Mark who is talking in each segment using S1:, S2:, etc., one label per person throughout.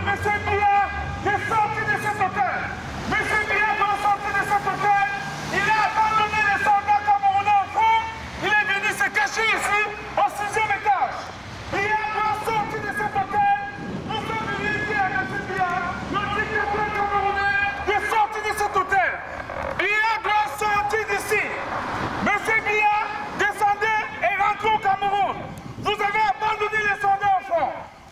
S1: Monsieur Biya est sorti de cet hôtel. Monsieur Biya doit sortir de cet hôtel. Il a abandonné les soldats camerounais au fond. Il est venu se cacher ici, au 6e étage. Biya doit sortir de cet hôtel. Nous sommes venus dire à Monsieur Biya, le dictateur camerounais, de sortir de cet hôtel. Biya doit sortir d'ici. Monsieur Biya, descendez et rentrez au Cameroun. Vous avez abandonné les soldats au fond.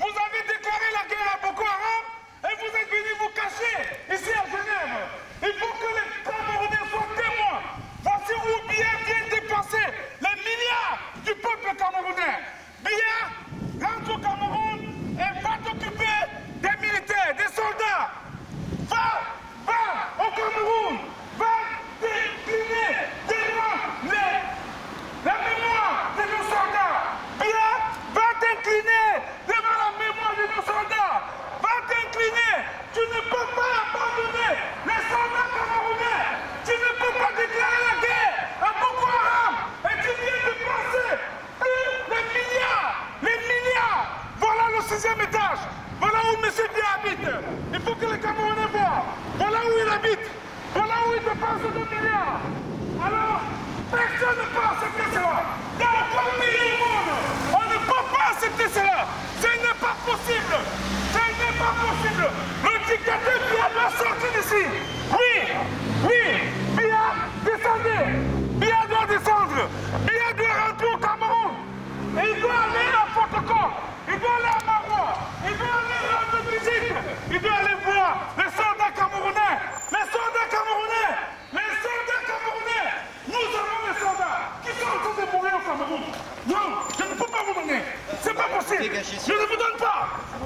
S1: Vous avez déclaré la guerre à Boko Haram et vous êtes venus vous cacher ici à Genève. Il faut que les Camerounais soient témoins. Voici où Biya vient dépenser les milliards du peuple camerounais. Biya rentre au Cameroun et va t'occuper des militaires, des soldats. Va au Cameroun. Va décliner devant la mémoire de nos soldats. Biya va t'incliner devant la mémoire de nos soldats. Va t'incliner. Tu ne peux pas abandonner les soldats camerounais. Tu ne peux pas déclarer la guerre à Boko Haram. Et tu viens de penser les milliards. Voilà le 6e étage. Voilà où M. Biya habite. Il faut que les Camerounais voient. Voilà où il habite. Voilà où il dépense 2 milliards. Alors, personne ne peut accepter cela. Dans aucun pays au monde, on ne peut pas accepter cela. Ce n'est pas possible. Ce n'est pas possible. Le dictateur Biya doit sortir d'ici. Oui. Biya, descendez. Biya doit descendre. Biya doit rentrer au Cameroun. Et il doit aller à Fotokor. Il doit aller à Maroua. Il doit aller rendre visite. Il doit aller voir les soldats camerounais. Les soldats camerounais. Les soldats camerounais. Nous avons des soldats qui sont en train de mourir au Cameroun. Non, je ne peux pas vous donner. C'est pas possible. Je ne vous donne pas.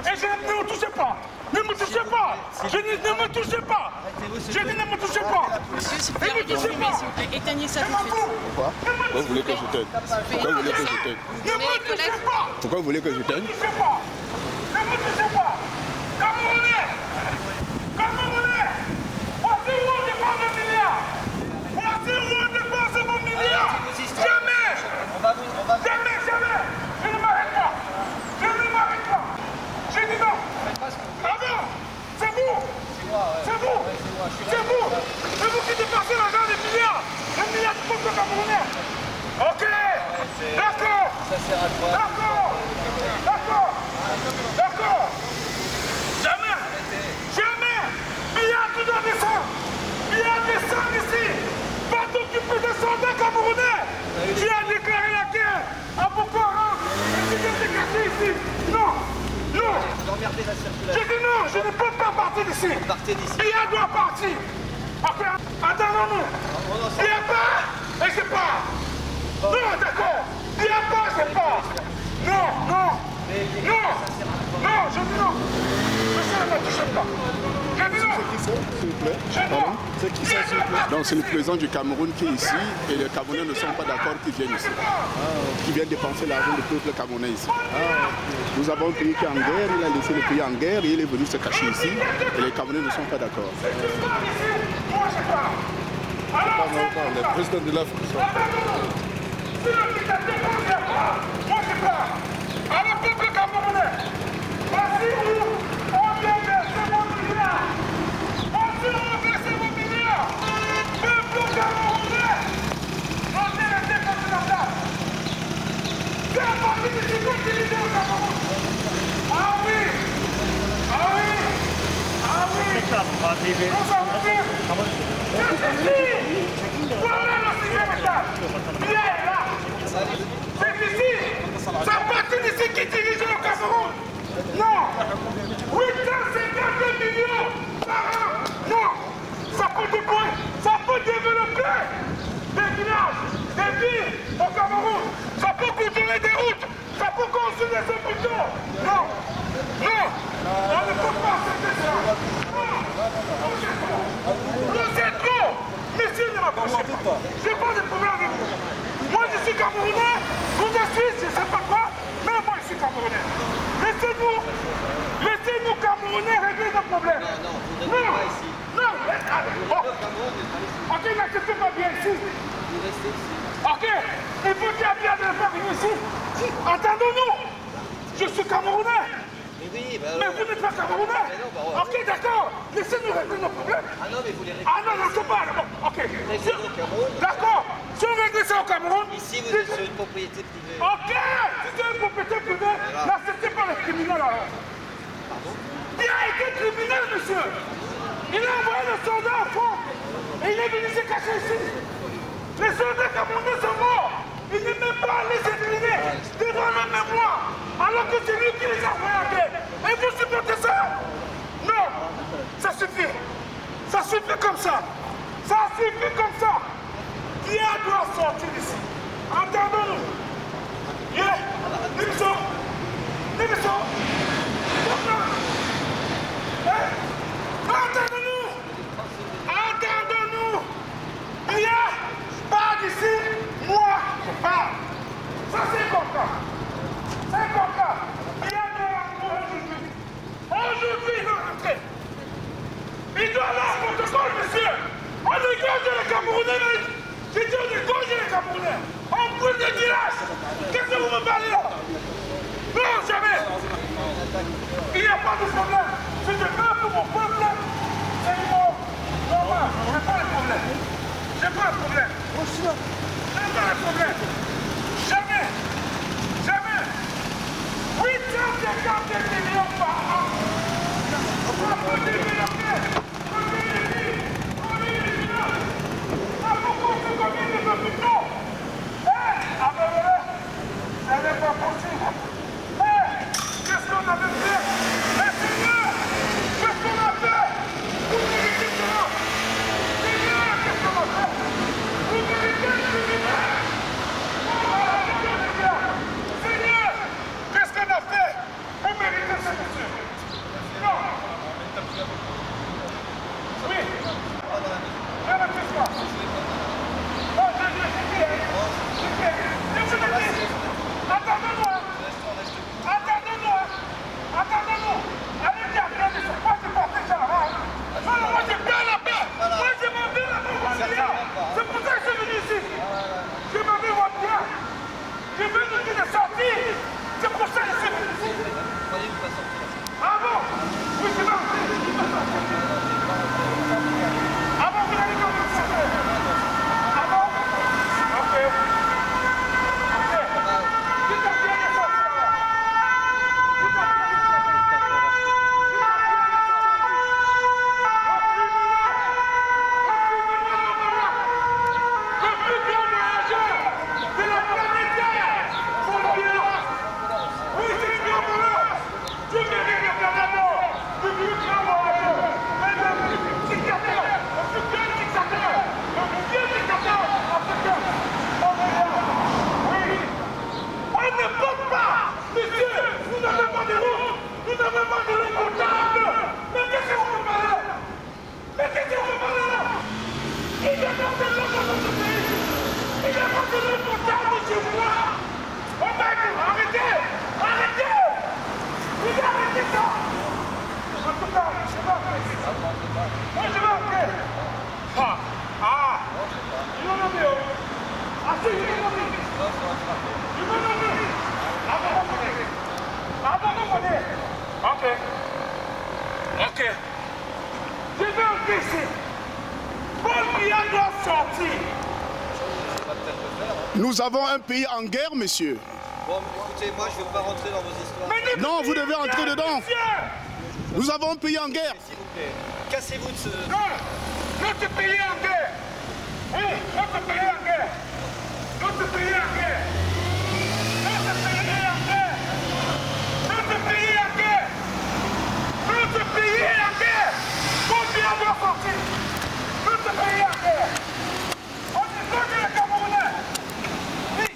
S1: Et ne me touchez pas. Ne me touchez pas. Je dis ne me touchez pas. Je dis ne me touchez pas.
S2: Monsieur, s'il vous plaît, arrêtez de filmer, s'il vous plaît. Éteignez ça tout de suite.
S3: Pourquoi vous voulez que je t'aide? Pourquoi vous voulez que je t'aide?
S1: Ne me touchez pas.
S3: Pourquoi vous voulez que je t'aide?
S1: Ne me touchez pas. Ne me touchez pas. Camerounais. Camerounais. Voici où on dépense le milliard. Voici où on dépense mon milliard. Jamais. Jamais. Je ne m'arrête pas. J'ai dit non. Ah non. C'est vous. C'est vous qui dépensez l'argent des milliards. Les milliards du peuple camerounais. Ok. D'accord. Jamais. Biya, tu dois descendre. Biya, descends ici. Va t'occuper des soldats camerounais. Tu as déclaré la guerre à Boko Haram. Et tu viens te cacher ici. Non. J'ai dit non, je ne peux pas partir d'ici. Biya doit partir. Après, attendons-nous. Biya part et je pars. Non, d'accord. Biya part, je pars. Non, je dis non. Monsieur, ne me touchez pas. Je dis non.
S3: S'il vous plaît. C'est qui ça, s'il vous plaît? Donc c'est le président du Cameroun qui est ici et les Camerounais ne sont pas d'accord qu'ils viennent ici. Qui viennent dépenser l'argent du peuple camerounais ici. Nous avons un pays qui est en guerre, il a laissé le pays en guerre et il est venu se cacher ici et les Camerounais ne sont pas d'accord.
S1: Moi je pars. Alors,
S3: Le président de l'Afrique.
S1: si le dictateur ne vient pas, moi je pars. Alors peuple camerounais, voici où on vient verser mon milliard. Voici où on verse mon milliard. Peuple camerounais, notez les dépenses de la table. C'est à partir de ce qu'on utilise au Cameroun. Ah oui. Nous avons vu. C'est ici. Voilà le 6e étage. Biya est là. C'est ici. C'est à partir d'ici qui dirige le Cameroun. Non. 852 millions par an. Non. Ça peut développer des villages, des villes au Cameroun. Ça peut construire des routes. Ça peut construire des hôpitaux. Non. On ne peut pas accepter ça. Non. C'est trop. Monsieur ne m'approchez pas. Je n'ai pas de problème avec vous. Moi je suis Camerounais. Vous êtes Suisse, je ne sais pas quoi. Mais moi je suis Camerounais. Laissez-nous Camerounais régler nos problèmes. Non. Ok, n'acceptez pas bien ici. Ok, il faut qu'il y ait bien de le faire ici. Entendons-nous. Je suis Camerounais.
S4: oui, bah,
S1: Mais vous n'êtes pas Camerounais.
S4: Mais non, bah,
S1: Ok, d'accord. Laissez-nous régler nos problèmes.
S4: Ah non, mais vous les réglez.
S1: Ah non, non, c'est pas. Bon, ok.
S4: Réglez au Cameroun.
S1: D'accord. Si on règle ça au Cameroun.
S4: Ici, vous êtes sur une propriété privée.
S1: Ok. Si c'est une propriété privée, n'acceptez pas les criminels alors.
S4: Pardon?
S1: Il a été criminel, monsieur. Il a envoyé le soldat au fond. Et il est venu se cacher ici. Les soldats camerounais sont morts. Il n'est même pas allé s'incliner devant la mémoire. Alors que c'est lui qui les a envoyés en guerre. Et vous supportez ça? Non. Ça suffit. Ça suffit comme ça. Ça suffit comme ça. Qui doit sortir d'ici? Entendons-nous. Yeah. Nimiso. Nimiso. Entendons-nous. Entendons-nous. Il y a pas d'ici, moi je parle. Ça c'est un contrat. C'est un contrat. Il y a aujourd'hui. Aujourd'hui il doit rentrer. Il doit aller au protocole, monsieur. On égorge les Camerounais. J'ai dit on égorge les Camerounais. On brûle des villages. Qu'est-ce que vous me parlez là? Non, jamais. Il n'y a pas de problème. Si je veux pour mon peuple, c'est normal. Je n'ai pas de problème. J'ai pas de problème. J'ai pas de problème. Jamais. Jamais. 850 millions par an. On peut développer. Ça pourquoi ce commune ne veut plus non. Ah ben voilà. Ça n'est pas possible. Qu'est-ce qu'on avait fait? Mais Seigneur, qu'est-ce qu'on a fait? Vous méritez ça. Seigneur, qu'est-ce qu'on a fait? Vous méritez le criminel. Seigneur, qu'est-ce qu'on a fait? Vous méritez ça, monsieur. Non. Oui. Je ne sais pas. Non, je dis. Attendez-moi. Attendez-moi. Attendez-nous. Allez dire rien de ça. Moi, je pense que ça va. Non, moi, j'ai bien la paix. Moi, je m'en vais là-bas. C'est pour ça que je suis venu ici. Je m'en vais voir bien. Je veux nous dire de sortir. C'est pour ça que je suis venu ici. Ah bon? Oui, c'est bon. Ah bon, vous allez comment sortir? Ah bon? Ok. Ok. Dites-moi bien de sortir. Ok. Je vais en ici. Paul Biya doit sortir.
S3: Nous avons un pays en guerre, monsieur.
S4: Bon, écoutez, moi je ne veux pas rentrer dans vos histoires.
S3: Non, vous devez entrer dedans. Nous avons un pays en guerre.
S4: S'il vous plaît, cassez-vous de ce...
S1: Non, notre pays est en guerre. Oui, notre pays est en guerre. Notre pays est en guerre. Notre pays est en guerre. Notre pays est en guerre. Notre pays est en guerre. Paul Biya doit sortir. Notre pays est en guerre. On décolle les Camerounais. Oui,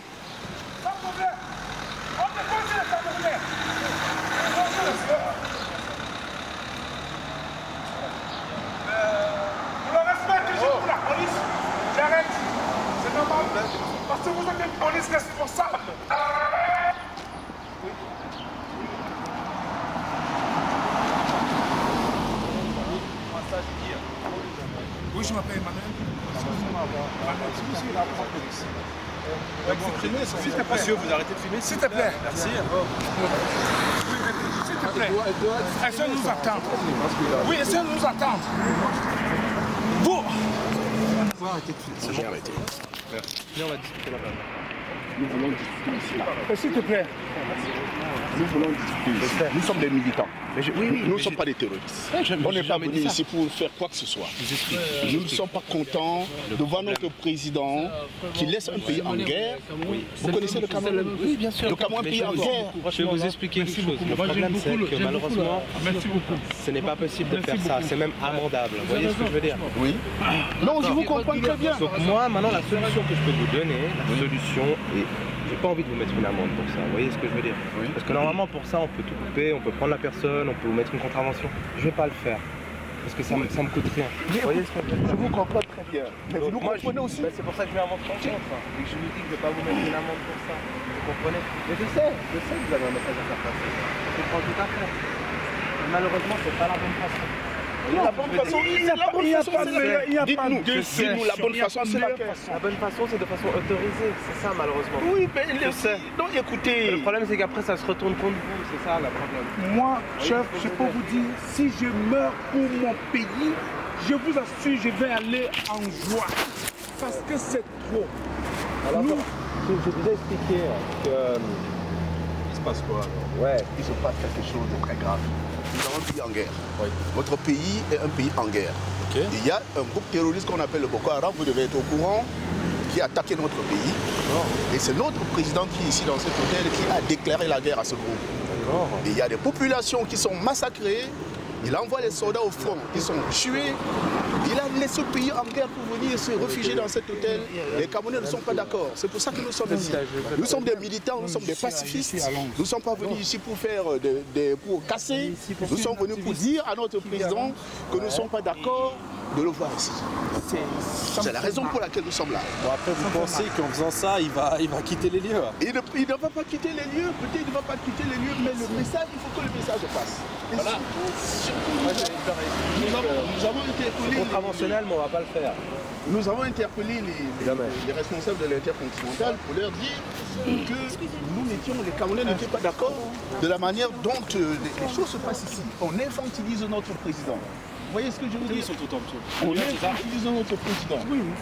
S1: sans problème. On décolle les Camerounais. Pour le respect que j'ai pour la police, j'arrête. C'est normal. Parce que vous êtes une police responsable. Oui, je m'appelle Emmanuel.
S5: S'il te plaît. Monsieur, vous arrêtez de filmer.
S1: S'il te plaît.
S5: Merci.
S1: S'il te plaît. Essayez de nous attendre. Oui, essayez de nous attendre. Vous.
S3: J'ai arrêté.
S5: Viens, on va discuter là-bas.
S3: Nous voulons discuter ici.
S1: S'il te plaît.
S3: Nous voulons discuter ici. Nous sommes des militants. Nous ne sommes pas des terroristes. On n'est pas venus ici pour faire quoi que ce soit. Nous ne sommes pas contents de voir notre président qui laisse un pays en guerre. Vous connaissez le Cameroun?
S5: Oui, bien sûr.
S3: Le Cameroun est un pays en guerre.
S5: Je vais vous expliquer quelque chose. Le problème, c'est que malheureusement, ce n'est pas possible de faire ça. C'est même amendable. Vous voyez ce que je veux dire?
S3: Oui. Non, je vous comprends très bien.
S5: Donc moi, maintenant, la solution que je peux vous donner, la solution est... J'ai pas envie de vous mettre une amende pour ça, vous voyez ce que je veux dire? Parce que normalement pour ça on peut tout couper, on peut prendre la personne, on peut vous mettre une contravention. Je vais pas le faire. Parce que ça me coûte rien. Vous voyez ce que je veux dire?
S3: Je vous comprends très bien. Mais vous nous
S5: Moi,
S3: comprenez aussi.
S5: C'est pour ça que je vais à votre rencontre. Et que je vous dis que je vais pas vous mettre une amende pour ça. Vous comprenez? Mais je sais que vous avez un message à faire passer. Je comprends tout à fait. Mais malheureusement, c'est pas la bonne façon.
S3: La bonne façon,
S1: Il n'y a pas de
S3: dites-nous, la bonne façon, c'est laquelle?
S5: La bonne façon, c'est de façon autorisée. C'est ça, malheureusement.
S3: Oui, mais
S5: Je sais.
S3: non, écoutez.
S5: Le problème, c'est qu'après, ça se retourne contre vous. C'est ça, le problème.
S1: Moi, chef, je peux vous dire, si je meurs pour mon pays, je vous assure, je vais aller en joie. Parce que c'est trop.
S5: Alors,
S1: Nous,
S5: je vous ai expliqué que...
S3: Il se passe quoi alors?
S5: Ouais.
S3: Il se passe quelque chose de très grave. Nous avons un pays en guerre. Oui. Votre pays est un pays en guerre. Okay. Il y a un groupe terroriste qu'on appelle le Boko Haram, vous devez être au courant, qui a attaqué notre pays. Et c'est notre président qui est ici dans cet hôtel qui a déclaré la guerre à ce groupe. Et il y a des populations qui sont massacrées. Il envoie les soldats au front qui sont tués. Il a laissé le pays en guerre pour venir se réfugier dans cet hôtel. Les Camerounais ne sont pas d'accord. C'est pour ça que nous sommes ici. Nous sommes des militants, nous sommes des pacifistes. Nous ne sommes pas venus ici pour faire pour casser. Nous sommes venus pour dire à notre président que nous ne sommes pas d'accord de le voir ici. C'est la raison pour laquelle nous sommes là.
S6: Bon, après, vous pensez qu'en faisant ça, il va quitter les lieux?
S3: Il ne va pas quitter les lieux, peut-être il ne va pas quitter les lieux, mais le message, il faut que le message passe. Et
S6: voilà.
S3: Surtout, nous avons interpellé...
S5: Contraventionnel, mais on ne va pas le faire.
S3: Nous avons interpellé les responsables de l'intercontinental pour leur dire que les Camerounais n'étaient pas d'accord de la manière dont les choses se passent ici. On infantilise notre président. Vous voyez ce que je veux dire?
S6: Ils sont tout en dessous.
S3: On infantilise notre président. Oui, oui.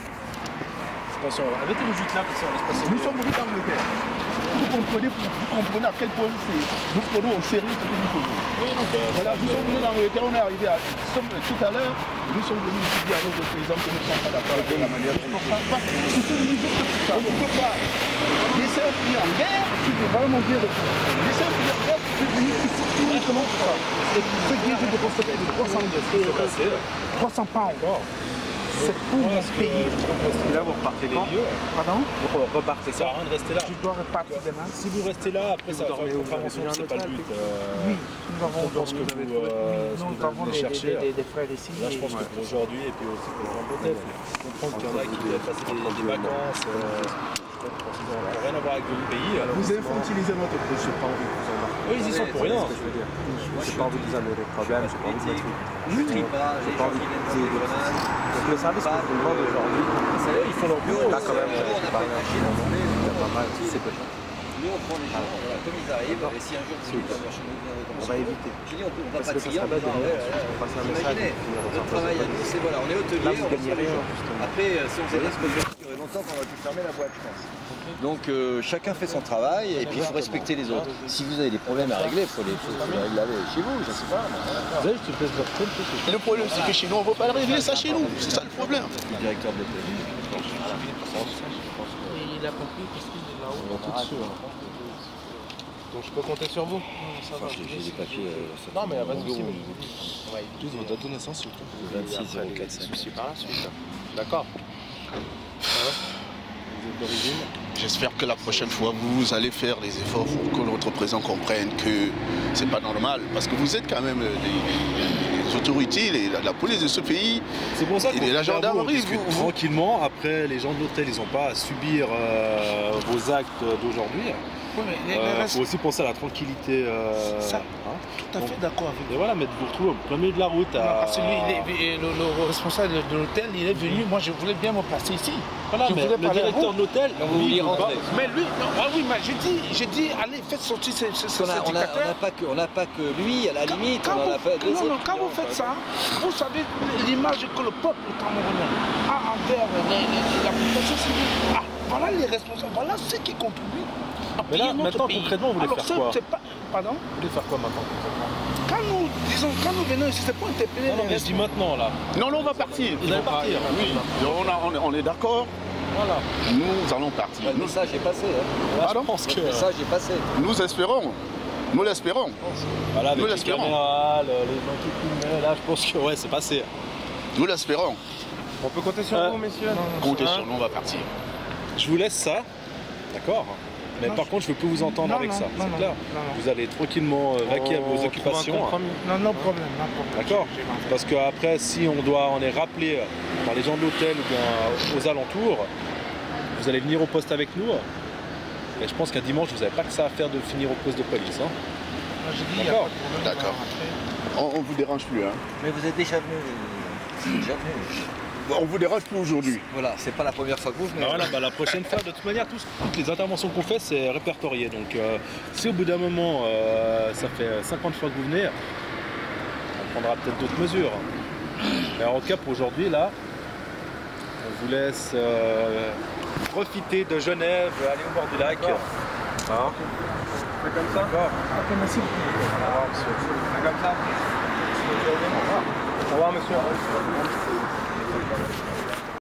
S6: Attention, arrêtez-nous juste là, parce qu'on laisse passer.
S3: Nous sommes venus d'Angleterre. Vous comprenez à quel point nous prenons au sérieux ce que nous faisons. Voilà, nous sommes venus d'Angleterre, on est arrivé tout à l'heure, nous sommes venus ici dire à notre président que nous ne sommes pas d'accord avec la manière dont nous faisons. On ne peut pas laisser un pays en guerre, tu peux vraiment dire de tout. Laisser un pays en guerre, tu peux venir ici uniquement pour ça. Ce qui est de constater de 300 pounds. C'est pour mon pays.
S5: Là, vous repartez les lieux.
S1: Pardon?
S5: Vous repartez.
S6: Ça sert à rien de rester là.
S1: Je dois repartir demain.
S6: Si vous restez là, après ça va faire une contravention, c'est pas le but.
S1: Oui, nous avons
S6: pense que vous les cherchez.
S1: des frères ici.
S6: Là, je pense que pour aujourd'hui et puis aussi pour le vendredi, je comprends qu'il y en a qui doivent passer des vacances. Ça n'a rien à voir avec d'autres pays.
S3: Vous infantilisez notre président.
S5: J'ai pas envie de vous embarquer.
S6: Oui, ils y sont pour rien.
S5: J'ai pas envie de vous amener des problèmes, j'ai pas envie de mettre j'ai pas envie d'utiliser des menaces. Donc le service que je vous demande aujourd'hui,
S6: Ils font leur boulot.
S5: là quand même, il y a pas mal, c'est peut-être.
S4: Nous, on prend les gens, comme ils arrivent, et si un jour vous voulez venir chez nous,
S5: On va éviter.
S4: je dis, on va
S5: Parce
S4: pas
S5: que ça
S4: trier,
S5: serait bête de
S4: on
S5: passer un message et
S4: imaginez,
S5: finir dans un
S4: notre travail,
S5: poste de
S4: c'est voilà, on est hôtelier,
S5: Là, vous
S4: on
S5: gagnez
S4: reçoit les
S5: rien,
S4: gens.
S5: justement.
S4: Après, si on faisait ça, ça durerait longtemps qu'on aurait pu fermer la boîte, je pense. Donc chacun fait son travail et puis il faut respecter les autres. Si vous avez des problèmes à régler, il faut les régler chez vous, je sais pas.
S3: Et le problème, c'est que chez nous, on ne veut pas régler ça chez nous. C'est ça le problème.
S4: Le directeur de l'hôtel.
S2: Il a compris parce qu'il est là-haut.
S5: Donc je peux compter sur vous.
S4: J'ai des papiers.
S5: Non mais pas de soucis. On va éviter.
S6: Votre date de naissance surtout.
S4: 26 04
S5: soucis par la suite. D'accord. Vous êtes d'origine?
S3: J'espère que la prochaine fois, vous allez faire les efforts pour que notre président comprenne que c'est pas normal. Parce que vous êtes quand même les autorités, la police de ce pays.
S6: C'est pour ça
S3: Et la gendarmerie,
S6: discute tranquillement. Après, les gens de l'hôtel, ils n'ont pas à subir vos actes d'aujourd'hui.
S1: Oui, mais
S6: faut aussi penser à la tranquillité.
S1: Ça,
S6: hein.
S1: tout à fait d'accord avec
S6: Et voilà, mais de vous retrouver au plein milieu de la route.
S1: Parce que lui, le responsable de l'hôtel, il est venu. Moi, je voulais bien me placer ici.
S6: Voilà,
S1: je
S6: mais
S1: voulais
S6: le
S1: parler à
S6: directeur
S1: vous.
S6: de l'hôtel,
S4: vous
S6: lui,
S4: y
S6: il veut
S4: rentrez.
S6: pas.
S1: Mais lui, non, ah oui, mais j'ai dit, allez, faites sortir ce
S4: On n'a pas que lui, à la limite, on en a pas deux autres.
S1: Quand vous faites ça, vous savez l'image que le peuple camerounais a envers la population civile. Ah, voilà les responsables, voilà ceux qui contribuent à
S6: Mais là,
S1: payer notre
S6: maintenant,
S1: pays.
S6: concrètement, vous voulez
S1: Alors,
S6: faire quoi?
S1: c'est pas, pardon?
S6: Vous voulez faire quoi maintenant concrètement?
S1: Quand nous venons ici, c'est pour interpeller
S6: Non, non,
S1: les
S6: mais je dis
S1: responsables.
S6: maintenant là.
S3: Non, non, on va partir.
S6: Vous allez partir.
S3: Oui, on est d'accord.
S6: Voilà.
S3: Nous allons partir.
S4: Le message est passé. Hein.
S6: Là,
S3: Pardon
S6: je pense que.
S4: Le message est passé.
S3: Nous espérons. Nous l'espérons.
S6: Voilà, avec
S3: Nous
S6: les
S3: l'espérons.
S6: caméras, les gens qui filment, là, je pense que ouais, c'est passé.
S3: Nous l'espérons.
S5: On peut compter sur vous, messieurs?
S3: Comptez sur nous, on va partir.
S6: Je vous laisse ça, d'accord? Mais
S1: Non,
S6: par contre, je ne veux plus vous entendre
S1: non,
S6: avec
S1: non,
S6: ça,
S1: non,
S6: c'est
S1: non,
S6: clair.
S1: non, non.
S6: Vous allez tranquillement vaquer à vos occupations.
S1: Non problème, non problème.
S6: D'accord? Parce qu'après, si on est rappelé par les gens de l'hôtel ou bien aux alentours, vous allez venir au poste avec nous. Et je pense qu'un dimanche, vous n'avez pas que ça à faire de finir au poste de police. Hein.
S1: Moi, j'ai dit, il y a
S6: D'accord.
S1: pas de problème.
S3: D'accord. On vous dérange plus, hein.
S4: Mais vous êtes déjà venu.
S3: On vous dérange plus aujourd'hui.
S4: Voilà, c'est pas la première fois que vous venez.
S6: Bah voilà, bah la prochaine fois, de toute manière, toutes les interventions qu'on fait, c'est répertorié. Donc, si au bout d'un moment, ça fait 50 fois que vous venez, on prendra peut-être d'autres mesures. Mais en tout cas, pour aujourd'hui, là, on vous laisse profiter de Genève, aller au bord du lac. Hein?
S5: C'est comme ça?
S1: Ok, merci beaucoup.
S5: Au revoir, monsieur. C'est comme ça? Au revoir, monsieur.